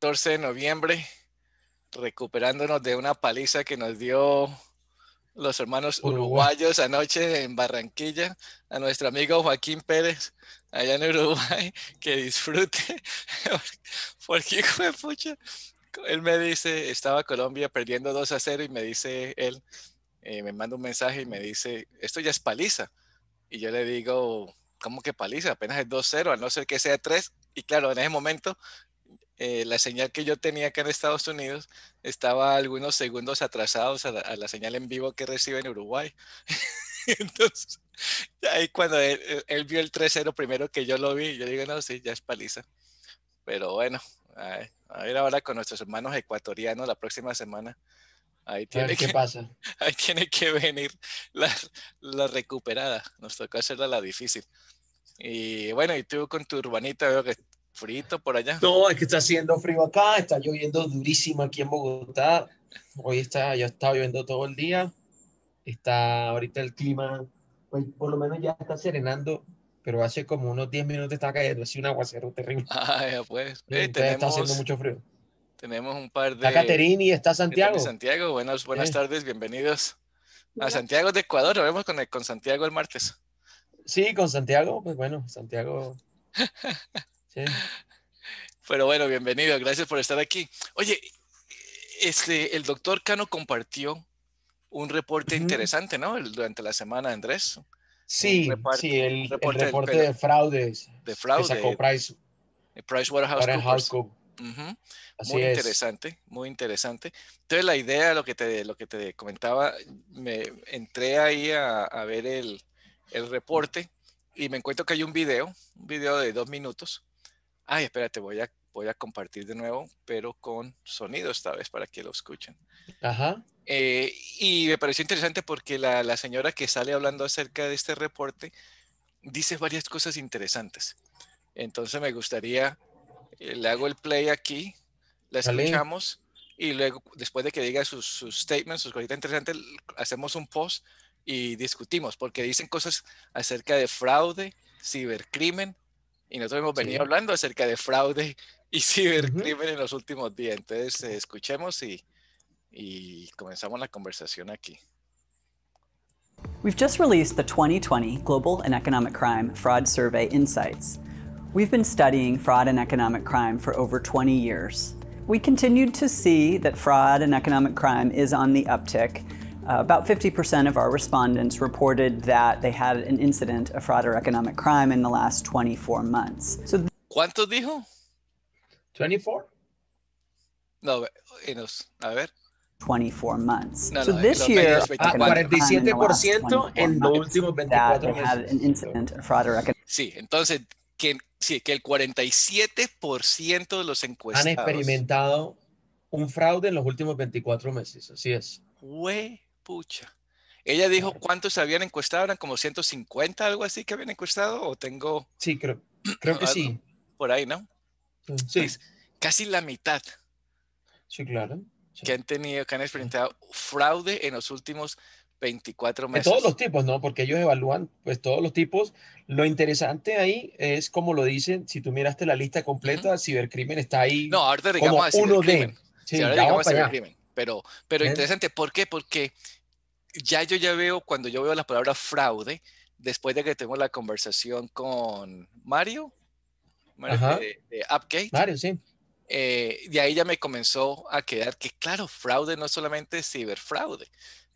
14 de noviembre, recuperándonos de una paliza que nos dio los hermanos Uruguay. uruguayos anoche en Barranquilla, a nuestro amigo Joaquín Pérez, allá en Uruguay, que disfrute, porque hijo de pucha, él me dice, estaba Colombia perdiendo 2-0 y me dice él, me manda un mensaje y me dice, esto ya es paliza. Y yo le digo, ¿cómo que paliza? Apenas es 2-0, a no ser que sea 3. Y claro, en ese momento la señal que yo tenía acá en Estados Unidos estaba algunos segundos atrasados a la señal en vivo que recibe en Uruguay. Entonces, ahí cuando él vio el 3-0 primero que yo lo vi, yo digo, no, sí, ya es paliza. Pero bueno, a ver ahora con nuestros hermanos ecuatorianos la próxima semana. Ahí A tiene ver qué que, pasa. ahí tiene que venir la, la recuperada. Nos tocó hacerla la difícil. Y bueno, y tú con tu urbanita veo que frito por allá. No, es que está haciendo frío acá, está lloviendo durísimo aquí en Bogotá. Ya está lloviendo todo el día. Está ahorita el clima, pues por lo menos ya está serenando, pero hace como unos 10 minutos está cayendo así un aguacero terrible. Ah, ya pues, Entonces está haciendo mucho frío. tenemos un par Está Caterine y está de Santiago. Santiago. Buenas Eh, tardes, bienvenidos a Santiago de Ecuador. Nos vemos con Santiago el martes. Sí, con Santiago, pues bueno, Santiago, sí. Pero bueno, bienvenido, gracias por estar aquí. Oye, el doctor Cano compartió un reporte Ujú. interesante, ¿no? Durante la semana, Andrés. Sí, Un el reporte reporte de fraudes de que sacó fraude de PricewaterhouseCoopers. PricewaterhouseCoopers. Ujú. Así Muy es. interesante, muy interesante. Entonces la idea, lo que te comentaba, me entré ahí a ver el reporte y me encuentro que hay un video de 2 minutos. Ay, espérate, voy a compartir de nuevo, pero con sonido esta vez para que lo escuchen. Ajá. Y me pareció interesante porque la señora que sale hablando acerca de este reporte dice varias cosas interesantes. Entonces me gustaría, le hago el play aquí, la Vale. escuchamos y luego, después de que diga sus statements, sus cositas interesantes, hacemos un post y discutimos, porque dicen cosas acerca de fraude, cibercrimen, y nosotros hemos venido Sí. hablando acerca de fraude y Ujú. cibercrimen en los últimos días. Entonces, escuchemos y comenzamos la conversación aquí. We've just released the 2020 Global and Economic Crime Fraud Survey Insights. We've been studying fraud and economic crime for over 20 years. We continued to see that fraud and economic crime is on the uptick. About 50% of our respondents reported that they had an incident of fraud or economic crime in the last 24 months. ¿Cuántos dijo? 24. No, a ver. 24 months. No, So no, this los medios year, es Ah, 24. economic crime in the last 47% 24 en los months, últimos that 24 they had an meses. incident of fraud or economic. Sí, entonces, que el 47% de los Han encuestados, experimentado un fraude en los últimos 24 meses. Así es. pucha. Ella dijo Claro. cuántos habían encuestado, eran como 150, algo así que habían encuestado, o tengo Sí, creo que algo sí. por ahí, ¿no? Sí, Pues casi la mitad sí, claro. Sí. que han experimentado fraude en los últimos 24 De todos los meses. tipos, ¿no? Porque ellos evalúan, pues, todos los tipos. Lo interesante ahí es, como lo dicen, si tú miraste la lista Ujú. completa, cibercrimen está ahí No, ahorita llegamos como a uno cibercrimen. de. Sí, Sí, ahora ya vamos llegamos a para allá. cibercrimen. Pero ¿Ven? interesante, ¿por qué? Porque yo ya veo, cuando yo veo la palabra fraude, después de que tengo la conversación con Mario Ajá. de Appgate, Mario, sí. de ahí ya me comenzó a quedar que, claro, fraude no es solamente ciberfraude.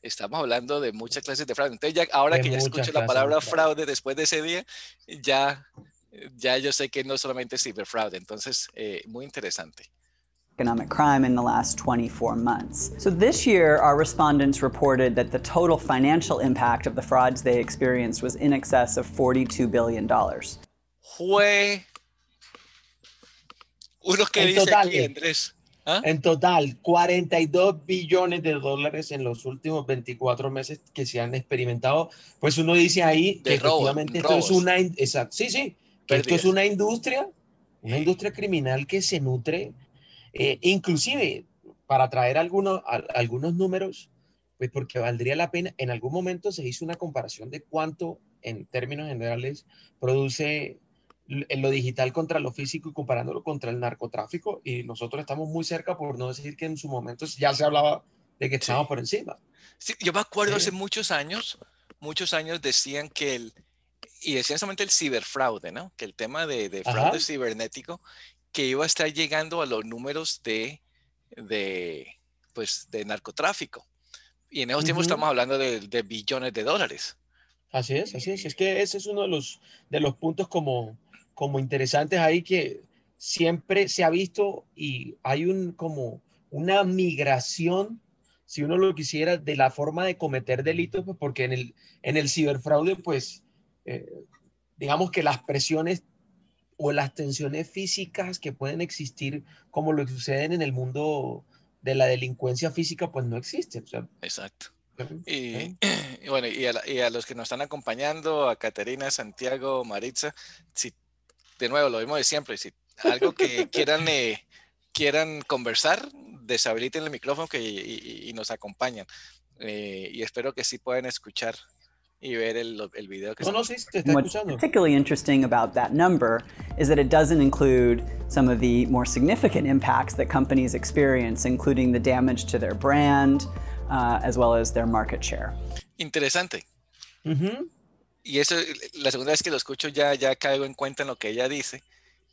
Estamos hablando de muchas clases de fraude. Entonces, ya, ahora De que ya muchas escucho la clases de palabra fraude. fraude después de ese día, ya, ya yo sé que no es solamente ciberfraude. Entonces, muy interesante. Economic crime in the last 24 months. So this year, our respondents reported that the total financial impact of the frauds they experienced was in excess of $42 billion. Fue uno que En dice aquí, total, Andrés. ¿Ah? En total, 42 billones de dólares en los últimos 24 meses que se han experimentado. Pues uno dice ahí que De robos, efectivamente esto es robos, sí, sí, que esto es pérdidas. una industria criminal que se nutre, inclusive para traer algunos números, pues porque valdría la pena. En algún momento se hizo una comparación de cuánto, en términos generales, produce lo digital contra lo físico y comparándolo contra el narcotráfico, y nosotros estamos muy cerca, por no decir que en su momento ya se hablaba de que estábamos Sí. por encima. Sí, yo me acuerdo hace Sí. muchos años decían que y decían solamente el ciberfraude, ¿no? Que el tema de fraude Ajá. cibernético, que iba a estar llegando a los números de, pues, de narcotráfico. Y en esos tiempos Ujú. estamos hablando de billones de dólares. Así es, así es. Es que ese es uno de los puntos como interesantes ahí que siempre se ha visto, y hay como una migración, si uno lo quisiera, de la forma de cometer delitos, pues porque en el ciberfraude, pues, eh, digamos que las presiones o las tensiones físicas que pueden existir, como lo que suceden en el mundo de la delincuencia física, pues no existen. O sea, Exacto. Y, ¿eh? y bueno, y a los que nos están acompañando, a Caterina, Santiago, Maritza, si de nuevo lo mismo de siempre, si algo que quieran conversar, deshabiliten el micrófono y nos acompañan. Y espero que sí puedan escuchar y ver el video que No, no, estamos. sí, te está And what's escuchando. particularly interesting about that number is that it doesn't include some of the more significant impacts that companies experience, including the damage to their brand, as well as their market share. Interesante. Ujú. Y eso, la segunda vez que lo escucho ya caigo en cuenta en lo que ella dice,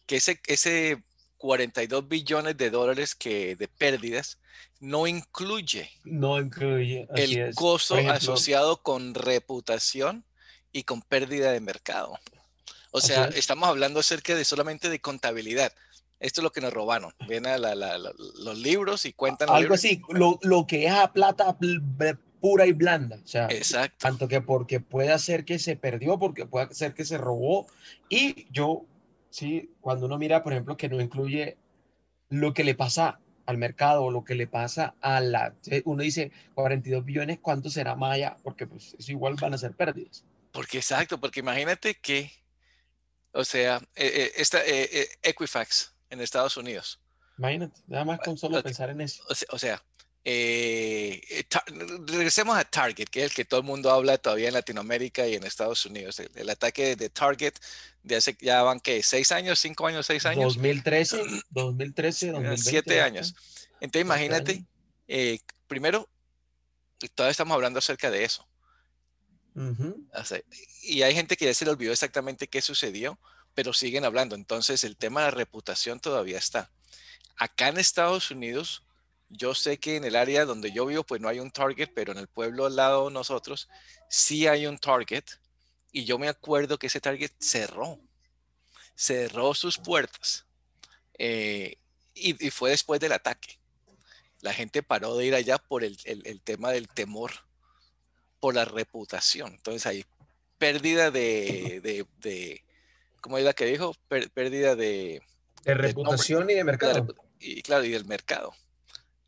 que ese 42 billones de dólares de pérdidas no incluye No incluye, así el es. Por costo ejemplo, asociado con reputación y con pérdida de mercado. O así sea, es. estamos hablando acerca de solamente de contabilidad. Esto es lo que nos robaron. Ven a los libros y cuentan los Algo libros. así, lo que es a plata pura y blanda. O sea, Exacto. tanto que porque puede ser que se perdió, porque puede ser que se robó. Y yo, sí, cuando uno mira, por ejemplo, que no incluye lo que le pasa al mercado o lo que le pasa uno dice 42 billones, ¿cuánto será Maya? Porque pues eso igual van a ser pérdidas. Porque imagínate que, o sea, Equifax en Estados Unidos. Imagínate, nada más con solo Ok, pensar en eso. o sea, regresemos a Target, que es el que todo el mundo habla todavía en Latinoamérica y en Estados Unidos. El ataque de Target de hace ya van que 6 años, 5 años, 6 años, 2013, 2013, 2020, siete ahí está. años. Entonces 7 años. imagínate, primero, todavía estamos hablando acerca de eso. Ujú. O sea, y hay gente que ya se le olvidó exactamente qué sucedió, pero siguen hablando. Entonces el tema de la reputación todavía está. Acá en Estados Unidos, yo sé que en el área donde yo vivo, pues no hay un Target, pero en el pueblo al lado de nosotros sí hay un Target. Y yo me acuerdo que ese Target cerró sus puertas. eh, y fue después del ataque. La gente paró de ir allá por el tema del temor, por la reputación. Entonces hay pérdida ¿cómo es la que dijo? Pérdida De del nombre, reputación y de mercado. y claro, y del mercado.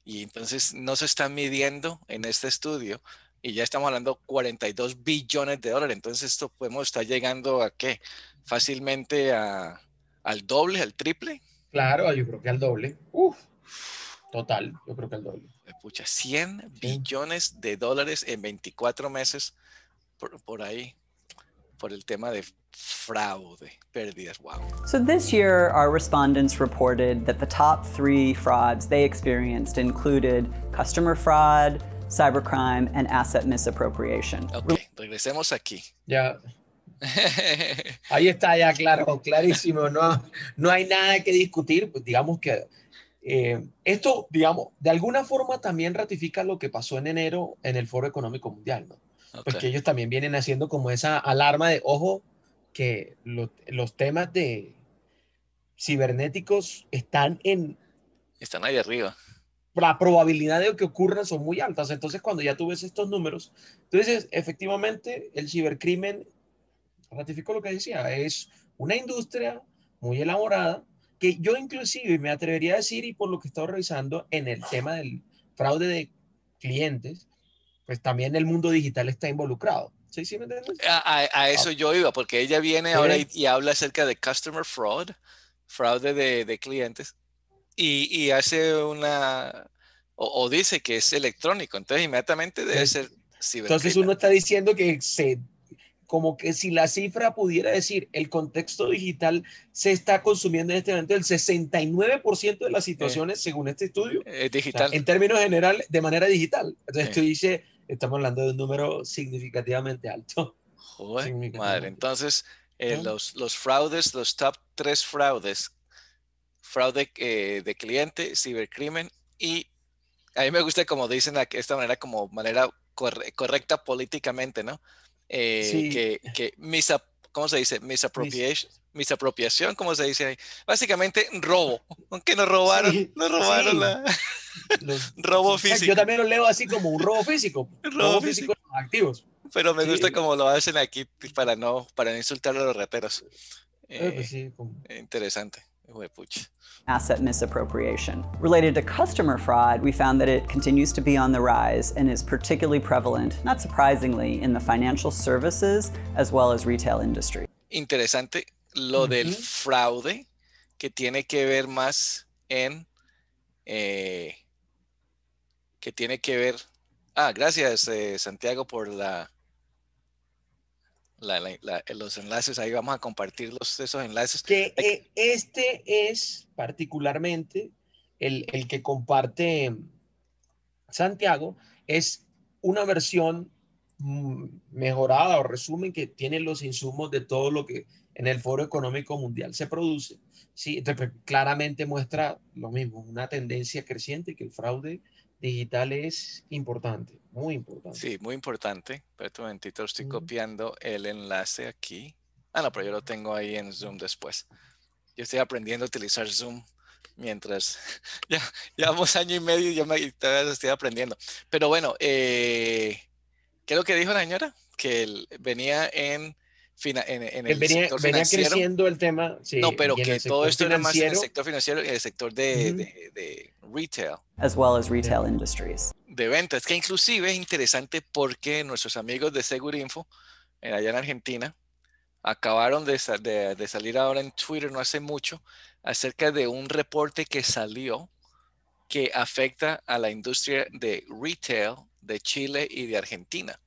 Y entonces no se está midiendo en este estudio y ya estamos hablando 42 billones de dólares. Entonces esto podemos estar llegando a qué? Fácilmente al doble, al triple. Claro, yo creo que al doble. Uf, total, yo creo que al doble. Pucha, 100 Sí. billones de dólares en 24 meses por ahí, por el tema de fraude, pérdidas. Wow. So this year, our respondents reported that the top 3 frauds they experienced included customer fraud, cybercrime, and asset misappropriation. Ok, regresemos aquí. Ya, ahí está, ya claro, clarísimo. No hay nada que discutir. Pues digamos que esto, digamos, de alguna forma también ratifica lo que pasó en enero en el Foro Económico Mundial, ¿no? Ok, Pues que ellos también vienen haciendo como esa alarma de, ojo, que los temas de cibernéticos están en están ahí arriba. la probabilidad de que ocurran son muy altas. Entonces, cuando ya tú ves estos números, entonces efectivamente el cibercrimen, ratifico lo que decía, es una industria muy elaborada que yo inclusive me atrevería a decir, y por lo que he estado revisando en el tema del fraude de clientes, pues también el mundo digital está involucrado. ¿Sí, sí me entiendes? A Ah, eso yo iba, porque ella viene ahora sí, y habla acerca de customer fraud, fraude de clientes, y hace o dice que es electrónico, entonces inmediatamente debe sí. ser Entonces uno cibercrimen. está diciendo que como que si la cifra pudiera decir, el contexto digital se está consumiendo en este momento el 69% de las situaciones, según este estudio, o sea, digital. en términos generales, de manera digital. Entonces, Sí. esto dice, estamos hablando de un número significativamente alto. Joder, madre. Significativamente. Entonces, ¿No? los fraudes, los top 3 fraudes, fraude de cliente, cibercrimen y a mí me gusta como dicen de esta manera, como manera correcta políticamente, ¿no? Sí, ¿Cómo se dice? mis- Misapropiación, ¿cómo se dice ahí? Básicamente robo. Aunque sí, nos robaron sí. la Los, robo yo físico. también lo leo así como un Robo robo físico físico. de los activos. Pero me gusta Sí, como lo hacen aquí para no insultar a los rateros. pues Eh, sí, como, Interesante. Huepucha. Asset misappropriation. Related to customer fraud, we found that it continues to be on the rise and is particularly prevalent, not surprisingly, in the financial services as well as retail industry. Interesante lo del fraude, que tiene que ver más en eh, que tiene que ver. Gracias, Santiago, por los enlaces. Ahí vamos a compartir esos enlaces. que este es particularmente el que comparte Santiago, es una versión mejorada o resumen que tiene los insumos de todo lo que en el Foro Económico Mundial se produce. Sí, entonces, claramente muestra lo mismo, una tendencia creciente, que el fraude digital es importante, muy importante. Sí, muy importante. Espera un momentito, estoy Mm. copiando el enlace aquí. No, pero yo lo tengo ahí en Zoom después. Yo estoy aprendiendo a utilizar Zoom mientras ya llevamos año y medio y todavía lo estoy aprendiendo. Pero bueno, ¿qué es lo que dijo la señora? Que él venía en el sector Venía financiero. creciendo el tema, No, sí, pero y en que el todo sector esto era más en el financiero, sector financiero y en el sector uh-huh, de retail. As well as retail industries. De ventas, que inclusive es interesante porque nuestros amigos de Segurinfo, allá en Argentina, acabaron de salir ahora en Twitter no hace mucho acerca de un reporte que salió que afecta a la industria de retail de Chile y de Argentina,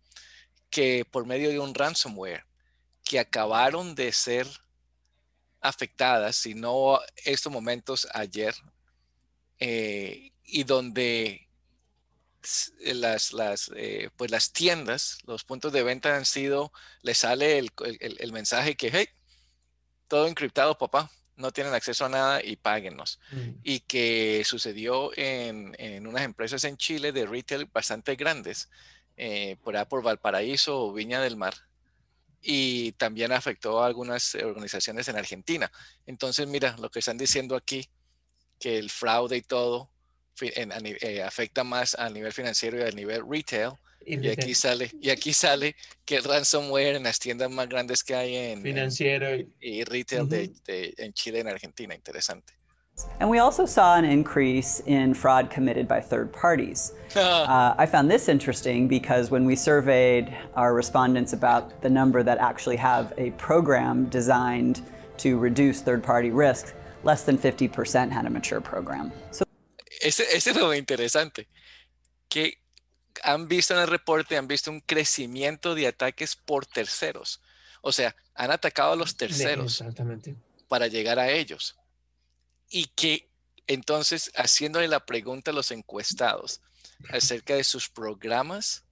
que por medio de un ransomware, que acabaron de ser afectadas, si no estos momentos ayer, y donde pues las tiendas, los puntos de venta han sido, les sale el mensaje que, hey, todo encriptado, papá, no tienen acceso a nada y páguennos. Y que sucedió en unas empresas en Chile de retail bastante grandes, por allá por Valparaíso o Viña del Mar, y también afectó a algunas organizaciones en Argentina. Entonces, mira, lo que están diciendo aquí, que el fraude y todo afecta más a nivel financiero y a nivel retail. Y aquí sale que el ransomware en las tiendas más grandes que hay financiero. y retail en Chile y en Argentina. Interesante. And we also saw an increase in fraud committed by third parties. I found this interesting because when we surveyed our respondents about the number that actually have a program designed to reduce third-party risk, less than 50% had a mature program. So ese fue muy interesante. Que han visto en el reporte, han visto un crecimiento de ataques por terceros. O sea, han atacado a los terceros para llegar a ellos. Y que entonces, haciéndole la pregunta a los encuestados acerca de sus programas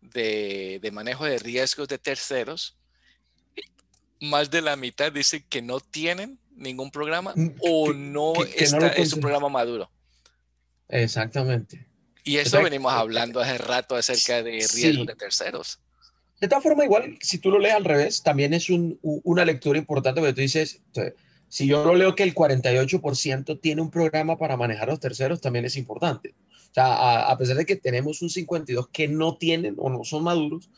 de manejo de riesgos de terceros, más de la mitad dicen que no tienen ningún programa o no es un programa maduro. Exactamente. Y eso venimos hablando hace rato acerca de riesgos de terceros. De todas formas, igual, si tú lo lees al revés, también es una lectura importante, porque tú dices, si yo lo leo que el 48% tiene un programa para manejar los terceros, también es importante. O sea, a pesar de que tenemos un 52% que no tienen o no son maduros,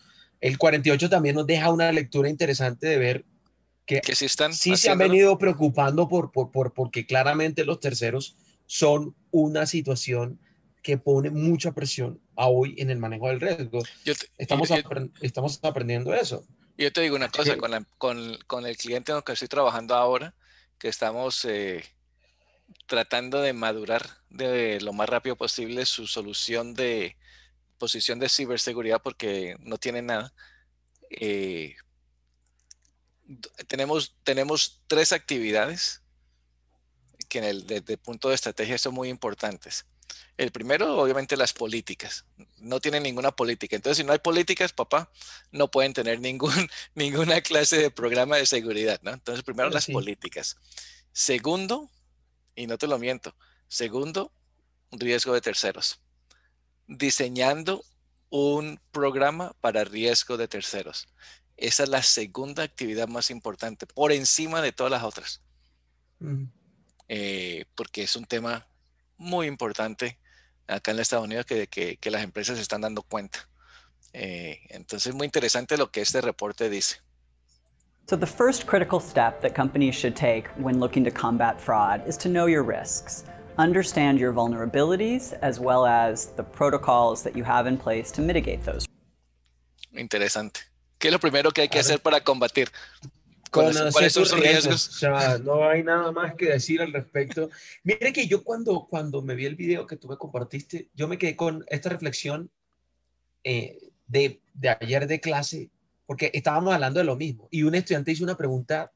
el 48% también nos deja una lectura interesante de ver que sí están se han venido preocupando porque claramente los terceros son una situación que pone mucha presión a hoy en el manejo del riesgo. Estamos aprendiendo eso. Yo te digo una cosa, con el cliente en el que estoy trabajando ahora, que estamos tratando de madurar de lo más rápido posible su solución de posición de ciberseguridad porque no tiene nada. eh, tenemos tres actividades que desde el punto de estrategia son muy importantes. El primero, obviamente, las políticas. No tienen ninguna política. Entonces, si no hay políticas, papá, no pueden tener ninguna clase de programa de seguridad, ¿no? Entonces, primero las Sí. políticas. Segundo, y no te lo miento, segundo, riesgo de terceros. Diseñando un programa para riesgo de terceros. Esa es la segunda actividad más importante, por encima de todas las otras, porque es un tema muy importante acá en Estados Unidos que las empresas se están dando cuenta. Entonces, muy interesante lo que este reporte dice. So the first critical step that companies should take when looking to combat fraud is to know your risks. Understand your vulnerabilities as well as the protocols that you have in place to mitigate those. Interesante. ¿Qué es lo primero que hay que Claro. hacer para combatir? Conocer ¿Cuáles son tus sus riesgos, riesgos? o sea, no hay nada más que decir al respecto. Mire que yo cuando me vi el video que tú me compartiste, yo me quedé con esta reflexión de ayer de clase, porque estábamos hablando de lo mismo, y un estudiante hizo una pregunta,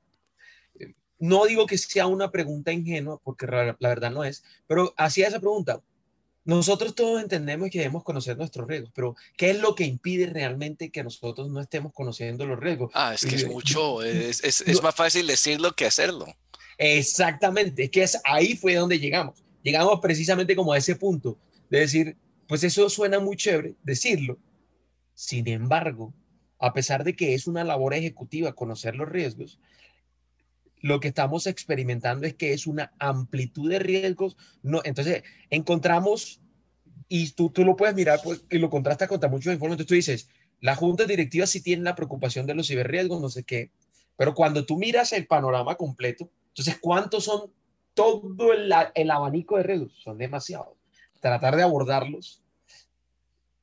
no digo que sea una pregunta ingenua, porque la verdad no es, pero hacía esa pregunta. Nosotros todos entendemos que debemos conocer nuestros riesgos, pero ¿qué es lo que impide realmente que nosotros no estemos conociendo los riesgos? Es que es Yo- mucho, es no, más fácil decirlo que hacerlo. exactamente, es que ahí fue donde llegamos. Llegamos precisamente como a ese punto de decir, pues eso suena muy chévere decirlo. Sin embargo, a pesar de que es una labor ejecutiva conocer los riesgos, lo que estamos experimentando es que es una amplitud de riesgos. No, entonces, encontramos, y tú lo puedes mirar pues, y lo contrastas contra muchos informes, entonces tú dices, las juntas directivas sí tienen la preocupación de los ciberriesgos, no sé qué, pero cuando tú miras el panorama completo, entonces, ¿cuántos son todo el abanico de riesgos? Son demasiados. Tratar de abordarlos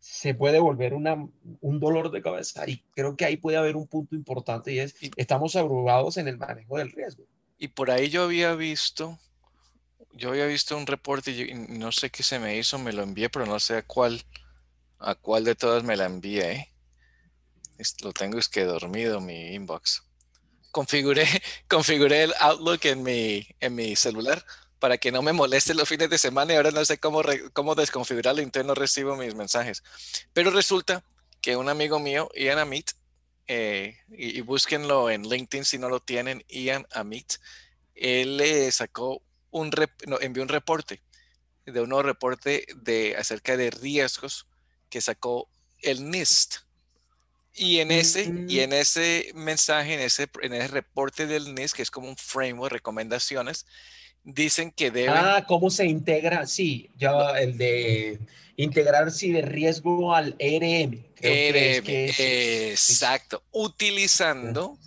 se puede volver un dolor de cabeza y creo que ahí puede haber un punto importante y es, Y, estamos abrumados en el manejo del riesgo. y por ahí yo había visto un reporte y no sé qué se me hizo, me lo envié, pero no sé a cuál de todas me la envié. Lo tengo es que dormido mi inbox. Configuré, configuré el Outlook en mi celular para que no me moleste los fines de semana y ahora no sé cómo desconfigurarlo, entonces no recibo mis mensajes. Pero resulta que un amigo mío, Ian Amit, y búsquenlo en LinkedIn si no lo tienen, Ian Amit, él le sacó envió un reporte, de un nuevo reporte acerca de riesgos que sacó el NIST. Y en ese mensaje, en ese reporte del NIST, que es como un framework, recomendaciones, dicen que deben, ¿Cómo se integra? Sí, lo- ya el de integrar sí de riesgo al ERM, creo ERM, que es exacto, utilizando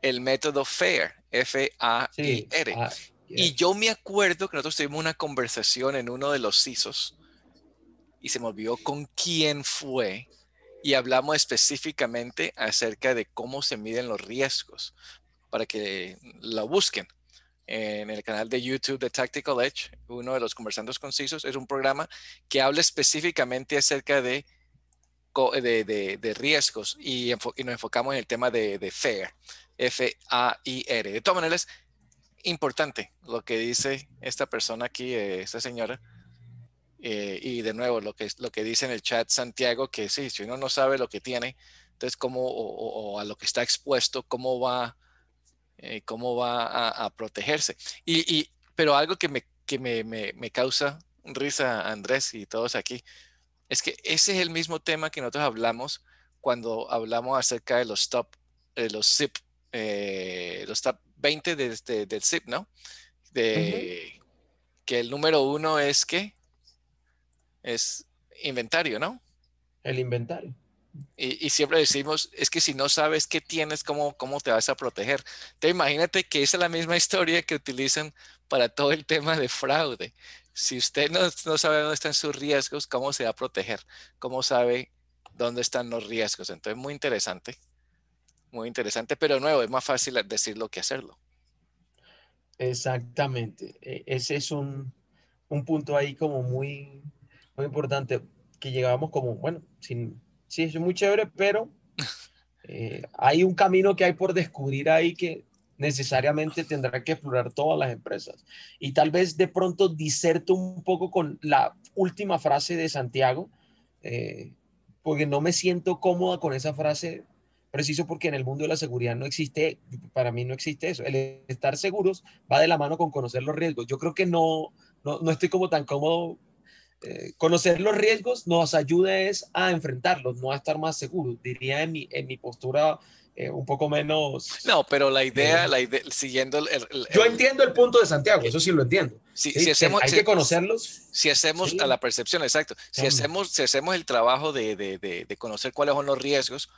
el método FAIR, sí, F-A-I-R. Y yes. yo me acuerdo que nosotros tuvimos una conversación en uno de los CISOs y se me olvidó con quién fue y hablamos específicamente acerca de cómo se miden los riesgos para que lo busquen en el canal de YouTube de Tactical Edge. Uno de los conversantes concisos es un programa que habla específicamente acerca de riesgos y nos enfocamos en el tema de FAIR, F-A-I-R. De todas maneras, importante lo que dice esta persona aquí, esta señora. Y de nuevo, lo que dice en el chat Santiago, que sí, si uno no sabe lo que tiene, entonces o a lo que está expuesto, cómo va a protegerse. Pero algo que me causa risa, Andrés y todos aquí, es que ese es el mismo tema que nosotros hablamos cuando hablamos acerca de los SIP, los top 20 del SIP, ¿no? Ujú. De que el número uno es inventario, ¿no? El inventario. Y siempre decimos, es que si no sabes qué tienes, ¿cómo te vas a proteger? Te imagínate que esa es la misma historia que utilizan para todo el tema de fraude. Si usted no sabe dónde están sus riesgos, ¿cómo se va a proteger? ¿Cómo sabe dónde están los riesgos? Entonces, muy interesante, pero de nuevo, es más fácil decirlo que hacerlo. Exactamente. Ese es un punto ahí como muy importante que llegábamos como, bueno, sí, es muy chévere, pero Hay un camino que hay por descubrir ahí que necesariamente tendrá que explorar todas las empresas. Y tal vez de pronto diserto un poco con la última frase de Santiago, eh, porque no me siento cómoda con esa frase, preciso porque en el mundo de la seguridad no existe, para mí no existe eso. El estar seguros va de la mano con conocer los riesgos. Yo creo que no estoy como tan cómodo. Conocer los riesgos nos ayuda es a enfrentarlos, no a estar más seguros. Diría en mi postura un poco menos. No, pero siguiendo Yo entiendo el punto de Santiago, eso sí lo entiendo. si ¿Sí? hacemos, Hay que conocerlos. si hacemos a Sí, la percepción, exacto, si hacemos el trabajo de conocer cuáles son los riesgos,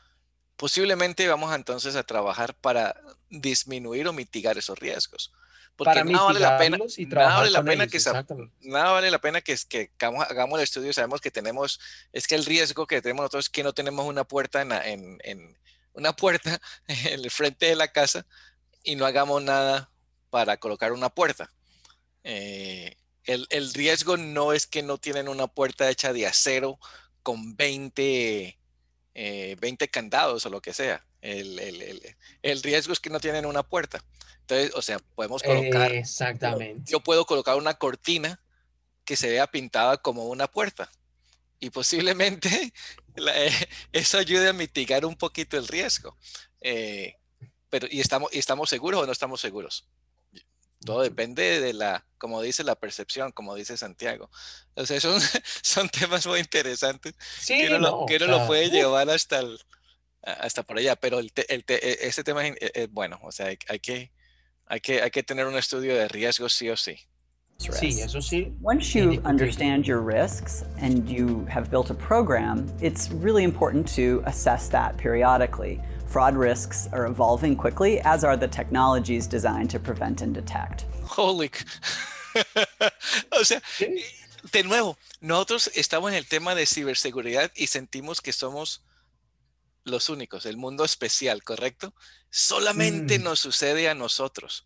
posiblemente vamos entonces a trabajar para disminuir o mitigar esos riesgos. Porque para mitigarlos y nada vale trabajar la con pena ellos, exactamente. nada vale la pena que hagamos el estudio, sabemos que tenemos, es que el riesgo que tenemos nosotros es que no tenemos una puerta una puerta en el frente de la casa y no hagamos nada para colocar una puerta. El riesgo no es que no tienen una puerta hecha de acero con 20 candados o lo que sea. El riesgo es que no tienen una puerta. Entonces, o sea, Exactamente. yo puedo colocar una cortina que se vea pintada como una puerta y posiblemente eso ayude a mitigar un poquito el riesgo. Eh, y estamos seguros o no estamos seguros. Todo depende de como dice la percepción, como dice Santiago. O sea, son temas muy interesantes Sí, no, que o uno lo sea, puede llevar hasta por allá, pero ese tema es bueno, o sea, hay que tener un estudio de riesgos sí o sí. sí, eso sí, Once you indiscutible. understand your risks and you have built a program, it's really important to assess that periodically. Fraud risks are evolving quickly, as are the technologies designed to prevent and detect. Holy. O sea, Sí. de nuevo, nosotros estamos en el tema de ciberseguridad y sentimos que somos los únicos, el mundo especial, ¿correcto? Solamente Mm, nos sucede a nosotros.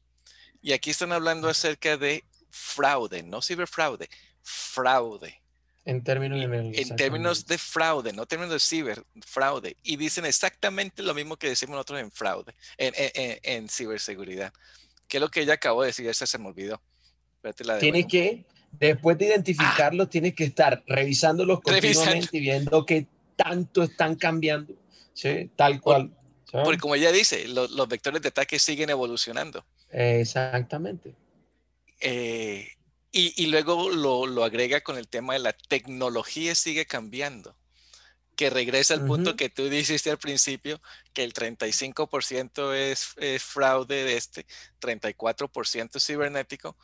Y aquí están hablando acerca de fraude, no ciberfraude, fraude. en términos Y generales, en términos exactamente. de fraude, no términos de ciberfraude. Y dicen exactamente lo mismo que decimos nosotros en fraude, en ciberseguridad. ¿Qué es lo que ella acabó de decir? Esa se me olvidó. Espérate, la Tienes devuelvo. que, después de Ah, identificarlos, tienes que estar revisándolos revisando. continuamente y viendo qué tanto están cambiando, ¿sí? Tal Por- cual. ¿Sí? porque como ella dice, los vectores de ataque siguen evolucionando. Exactamente. Eh, y luego lo agrega con el tema de la tecnología sigue cambiando, que regresa al punto Ujú. que tú dijiste al principio, que el 35% es fraude de 34% es cibernético,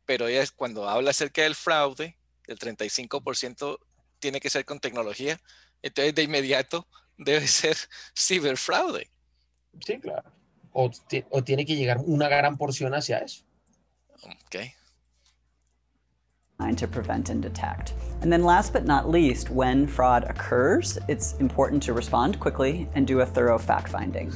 pero ella cuando habla acerca del fraude, el 35% tiene que ser con tecnología, entonces de inmediato debe ser ciberfraude. Sí, claro. O tiene que llegar una gran porción hacia eso. Okay. To prevent and detect. And then last but not least, when fraud occurs, it's important to respond quickly and do a thorough fact-finding.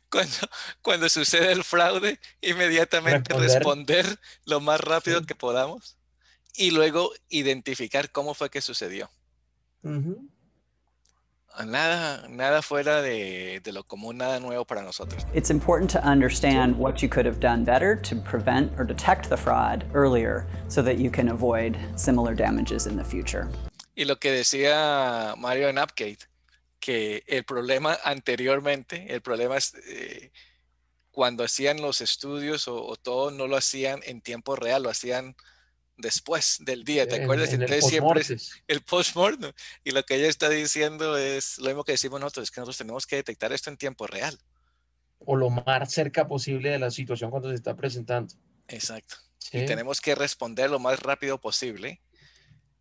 Cuando, cuando sucede el fraude, inmediatamente Responder. responder lo más rápido Sí. que podamos y luego identificar cómo fue que sucedió. Ujú. Nada fuera de lo común, nada nuevo para nosotros. It's important to understand what you could have done better to prevent or detect the fraud earlier so that you can avoid similar damages in the future. Y lo que decía Mario en Upgate, que el problema anteriormente, el problema es cuando hacían los estudios o todo, no lo hacían en tiempo real, lo hacían después del día, ¿te acuerdas? En el Entonces siempre es post-mortem. el post-mortem. Y lo que ella está diciendo es lo mismo que decimos nosotros, es que nosotros tenemos que detectar esto en tiempo real. O lo más cerca posible de la situación cuando se está presentando. Exacto. Y Sí. tenemos que responder lo más rápido posible.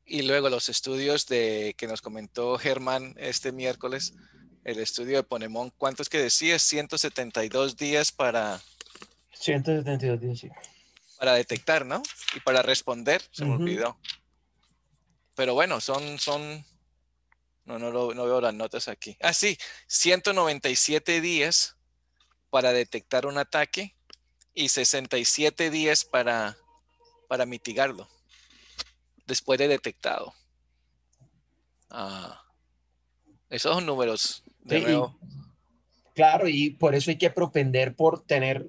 Y luego los estudios que nos comentó Germán este miércoles, el estudio de Ponemon, ¿cuántos que decía? 172 días 172 días, sí. para detectar, ¿no? Y para responder, se me Ujú. olvidó. Pero bueno, no veo las notas aquí. Ah, sí, 197 días para detectar un ataque y 67 días para mitigarlo después de detectado. Ah, esos son números de Sí, nuevo. claro, y por eso hay que propender por tener,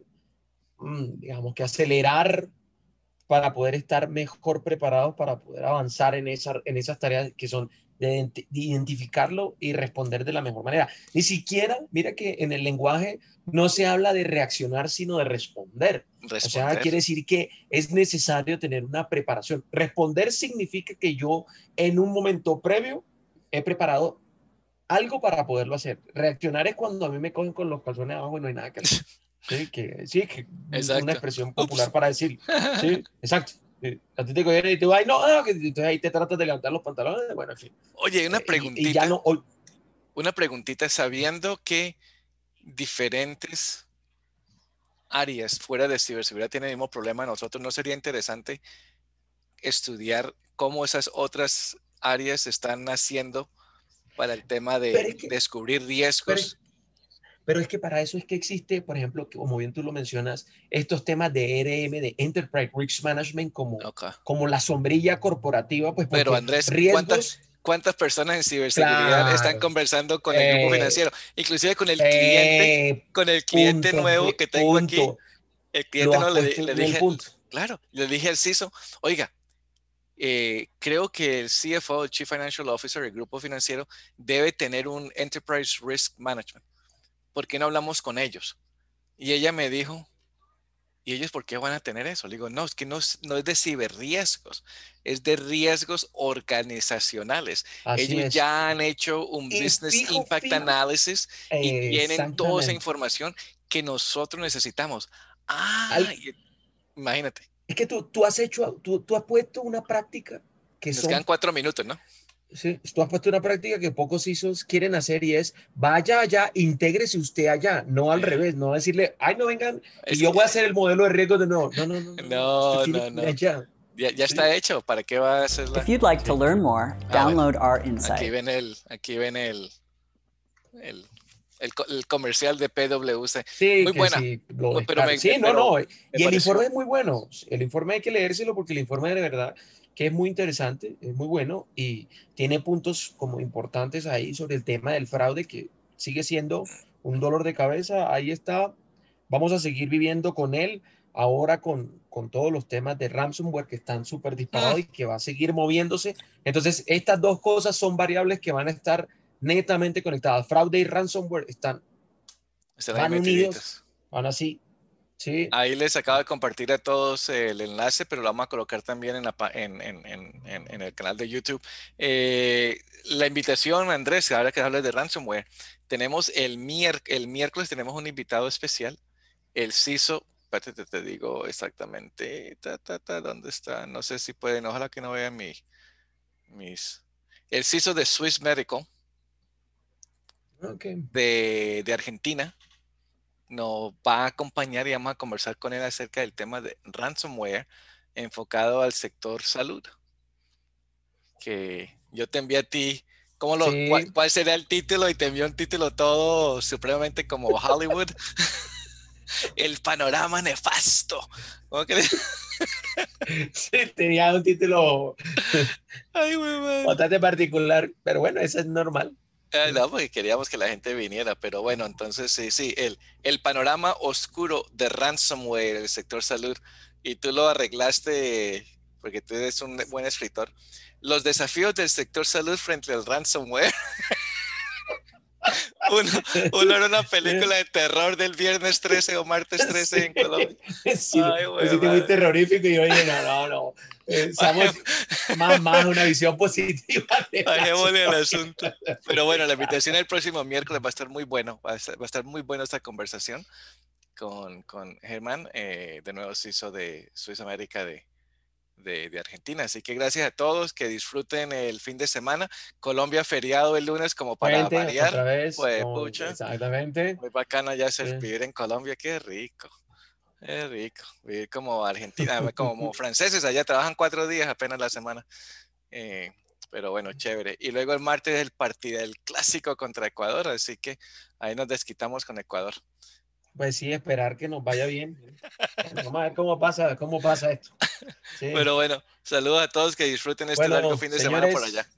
digamos, que acelerar para poder estar mejor preparados para poder avanzar en esas tareas que son de identificarlo y responder de la mejor manera. Ni siquiera, mira que en el lenguaje no se habla de reaccionar, sino de responder. O sea, Responder. quiere decir que es necesario tener una preparación. Responder significa que yo en un momento previo he preparado algo para poderlo hacer. Reaccionar es cuando a mí me cogen con los calzones abajo y no hay nada que hacer. Sí, que una Exacto. expresión Ups. popular para decir. Sí, exacto. Sí. A ti te cogieron y te ay, no, no, que entonces ahí te tratas de levantar los pantalones, bueno, en fin. Oye, Y ya no, hoy, una preguntita, sabiendo que diferentes áreas fuera de ciberseguridad tienen el mismo problema, nosotros no sería interesante estudiar cómo esas otras áreas están naciendo para el tema pero de es que, descubrir pero, riesgos. pero es que para eso es que existe, por ejemplo, como bien tú lo mencionas, estos temas de ERM, de Enterprise Risk Management, Ok. como la sombrilla corporativa, pues Pero porque Andrés, riesgos, ¿cuántas personas en ciberseguridad están claro, conversando con el grupo eh, financiero? Inclusive eh, con el cliente punto, nuevo que tengo aquí. punto. El Lo cliente has no puesto le en el dije, punto. claro, le dije al CISO, oiga, creo que el CFO, el Chief Financial Officer, el grupo financiero, debe tener un Enterprise Risk Management. ¿Por qué no hablamos con ellos? Y ella me dijo, ¿y ellos por qué van a tener eso? Le digo, no, es que no es de ciberriesgos, es de riesgos organizacionales. Así Ellos es. ya han hecho un Y Business fijo, Impact fijo, Analysis y tienen toda esa exactamente. información que nosotros necesitamos. Al- Imagínate, es que tú has hecho, tú has puesto una práctica que nos quedan son, 4 minutos, ¿no? sí, tú has puesto una práctica que pocos ISOs quieren hacer y es, vaya allá, intégrese usted allá, no al Eh, revés, no decirle, ay, no vengan y es yo que, voy a hacer el modelo de riesgo de nuevo. No, no, no, no, no, usted no, tiene no, que ir no. allá. Ya Sí, está hecho. ¿Para qué va a If hacerla? you'd like to sí. learn more, Ah, bueno. download our Aquí insight. ven el, el comercial de PwC. Sí, Muy que buena, sí, lo pero descargo. Sí, no, pero no. me Y el informe pareció. es muy bueno. El informe hay que leérselo porque el informe de verdad que es muy interesante, es muy bueno y tiene puntos como importantes ahí sobre el tema del fraude que sigue siendo un dolor de cabeza. Ahí está. Vamos a seguir viviendo con él ahora con todos los temas de ransomware que están súper mm, disparados y que va a seguir moviéndose. Entonces, estas dos cosas son variables que van a estar netamente conectadas. Fraude y ransomware Están ahí van unidos, metiditos. van así, sí. Ahí les acabo de compartir a todos el enlace, pero lo vamos a colocar también en el canal de YouTube. La invitación, Andrés, ahora que hablas de ransomware, tenemos el miércoles tenemos un invitado especial, el CISO. Espérate, te digo exactamente. ¿Dónde está? No sé si pueden, ojalá que no vean mis. El CISO de Swiss Medical Ok. de Argentina nos va a acompañar y vamos a conversar con él acerca del tema de ransomware enfocado al sector salud. Que yo te envié a ti, Sí, cuál será el título? Y te envió un título todo supremamente como Hollywood. El panorama nefasto. ¿Cómo crees? sí, tenía un título Ay, güey, madre. bastante particular, pero bueno, eso es normal. Sí. No, porque queríamos que la gente viniera, pero bueno, entonces sí, el panorama oscuro de ransomware en el sector salud, y tú lo arreglaste porque tú eres un buen escritor. Los desafíos del sector salud frente al ransomware. Uno, uno era una película de terror del viernes 13 o martes 13 Sí, en Colombia. sí, Ay, lo güey, hiciste muy madre. terrorífico y yo dije, no, no, no, seamos más una visión positiva de la Bajémosle al situación. asunto. Pero bueno, la invitación el próximo miércoles va a estar muy bueno, va a estar muy buena esta conversación con Germán, de nuevo CISO de Suiza América de Argentina. Así que gracias a todos, que disfruten el fin de semana. Colombia feriado el lunes como para Puente, otra variar. vez, Pues no, pucha, exactamente. muy bacana ya Sí. ser vivir en Colombia, qué rico. Es rico, vivir como Argentina, como franceses, allá trabajan 4 días apenas la semana. Eh, pero bueno, chévere. Y luego el martes es el partido, el clásico contra Ecuador, así que ahí nos desquitamos con Ecuador. Pues sí, esperar que nos vaya bien. Bueno, vamos a ver cómo pasa esto. Sí. Pero bueno, saludos a todos, que disfruten este largo Bueno, fin de semana por allá. señores,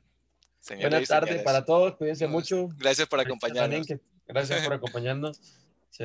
Señores Buenas y tardes señores. para todos, cuídense Nos- mucho. Gracias por Ahorita también acompañarnos. gracias por acompañarnos. Sí.